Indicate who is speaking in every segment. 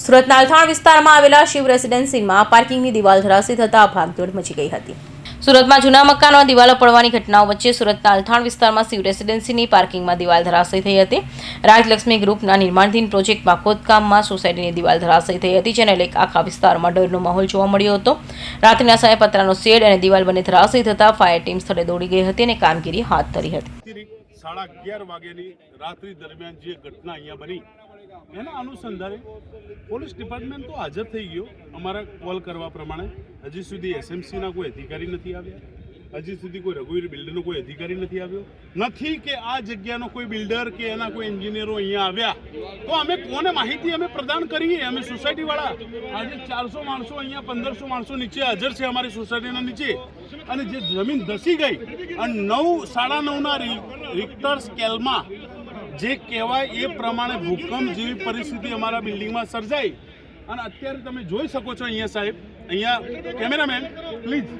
Speaker 1: સુરતના અલથાણ વિસ્તારમાં આવેલા શિવ રેસિડેન્સીમાં પાર્કિંગની દિવાલ ધરાશયી થતા ભાગદોડ મચી ગઈ હતી। સુરતમાં જૂના મકાનમાં દિવાલો પડવાની ઘટનાઓ વચ્ચે સુરતના અલથાણ વિસ્તારમાં શિવ રેસિડેન્સીની પાર્કિંગમાં દિવાલ ધરાશયી થઈ હતી। રાજલક્ષ્મી ગ્રુપના નિર્માણધીન પ્રોજેક્ટમાં ખોદકામમાં સોસાયટીની દિવાલ ધરાશયી થઈ હતી, જેને લઈ આખા વિસ્તારમાં ડરનો માહોલ જોવા મળ્યો હતો। રાત્રિના સમયે પતરાનો શેડ અને દિવાલ બંને ધરાશયી થતા ફાયર ટીમ સ્થળે દોડી ગઈ હતી અને કામગીરી હાથ ધરી હતી।
Speaker 2: 11:30 વાગ્યાની રાત્રિ દરમિયાન જે ઘટના અહીંયા બની એના અનુસંધાને પોલીસ ડિપાર્ટમેન્ટ તો હાજર થઈ ગયો અમારા કોલ કરવા પ્રમાણે। હજી સુધી એસએમસીના કોઈ અધિકારી નથી આવ્યા, હજી સુધી કોઈ રઘુવીર બિલ્ડરનો કોઈ અધિકારી નથી આવ્યો, નથી કે આ જગ્યાનો કોઈ બિલ્ડર કે એના કોઈ એન્જિનિયરો અહીંયા આવ્યા। તો અમે કોને માહિતી અમે પ્રદાન કરીએ? અમે સોસાયટીવાળા આજે 400 માણસો અહીંયા 1500 માણસો નીચે હાજર છે અમારી સોસાયટીના નીચે, અને જે જમીન ધસી ગઈ અને 9:30ના રિક્ટર સ્કેલમાં જે કહેવાય એ પ્રમાણે ભૂકંપ જેવી પરિસ્થિતિ અમારા બિલ્ડિંગમાં સર્જાઈ। અને અત્યારે તમે જોઈ શકો છો અહીંયા સાહેબ, અહીંયા કેમેરામેન પ્લીઝ,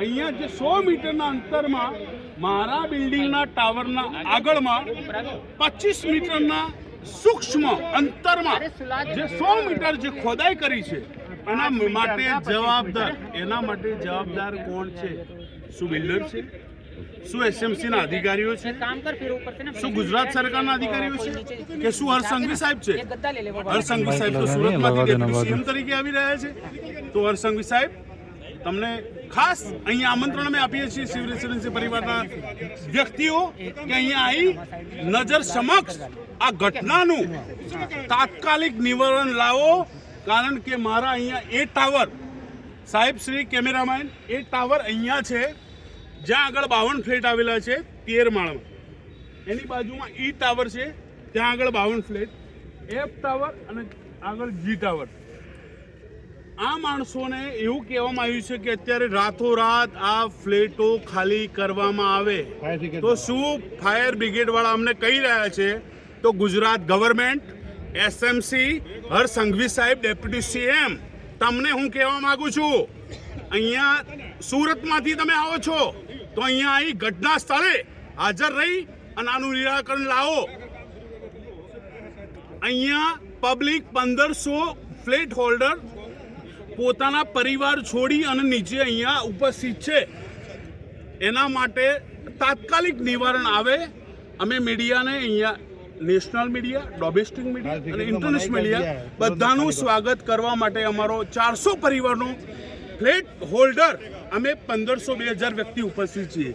Speaker 2: અહીંયા જે 100 મીટરના અંતરમાં મારા બિલ્ડિંગના ટાવરના આગળમાં 25 મીટરના સૂક્ષ્મ અંતરમાં જે 100 મીટર જે ખોદાઈ કરી છે એના માટે જવાબદાર કોણ છે? શું બિલ્ડર છે? શું એસએમસીના અધિકારીઓ છે? શું ગુજરાત સરકારના અધિકારીઓ છે? કે શું હર્ષસંઘવી સાહેબ છે? હર્ષસંઘવી સાહેબ તો સુરતમાંથી ડેપ્યુટી સીએમ તરીકે આવી રહ્યા છે। તો હર્ષસંઘવી સાહેબ, તમને ખાસ અહીંયા આમંત્રણ અમે આપીએ છીએ શિવ રેસિડેન્સી પરિવારના વ્યક્તિઓ કે અહીંયા આવી નજર સમક્ષ આ ઘટનાનું તાત્કાલિક નિવારણ લાવો, કારણ કે મારા અહીંયા એ ટાવર સાહેબ શ્રી કેમેરામેન, એ ટાવર અહીંયા છે જ્યાં આગળ 52 ફ્લેટ આવેલા છે 13 માળમાં, એની બાજુમાં ઈ ટાવર છે ત્યાં આગળ 52 ફ્લેટ, એફ ટાવર અને આગળ જી ટાવર। આ માણસોને એવું કહેવામાં આવ્યું છે કે અત્યારે રાતોરાત આ ફ્લેટો ખાલી કરવામાં આવે, તો શું ફાયર બ્રિગેડવાળા અમને કહી રહ્યા છે? તો ગુજરાત ગવર્મેન્ટ, એસએમસી, હર્ષસંઘવી સાહેબ ડેપ્યુટી સીએમ, તમને હું કહેવા માંગુ છું, અહીંયા સુરતમાંથી તમે આવો છો તો અહીંયા અહીં ઘટના સ્થળે હાજર રહી અને આનું નિરાકરણ લાવો। અહીંયા પબ્લિક 1500 ફ્લેટ હોલ્ડર પોતાના પરિવાર છોડી અને નીચે અહીંયા ઉપસ્થિત છે, એના માટે તાત્કાલિક નિવારણ આવે। અમે મીડિયાને અહીંયા નેશનલ મીડિયા, ડોમેસ્ટિક મીડિયા અને ઇન્ટરનેશનલ મીડિયા બધાનું સ્વાગત કરવા માટે અમારો 400 પરિવારનો ફ્લેટ હોલ્ડર અમે 1500-2000 વ્યક્તિ ઉપસ્થિત છીએ।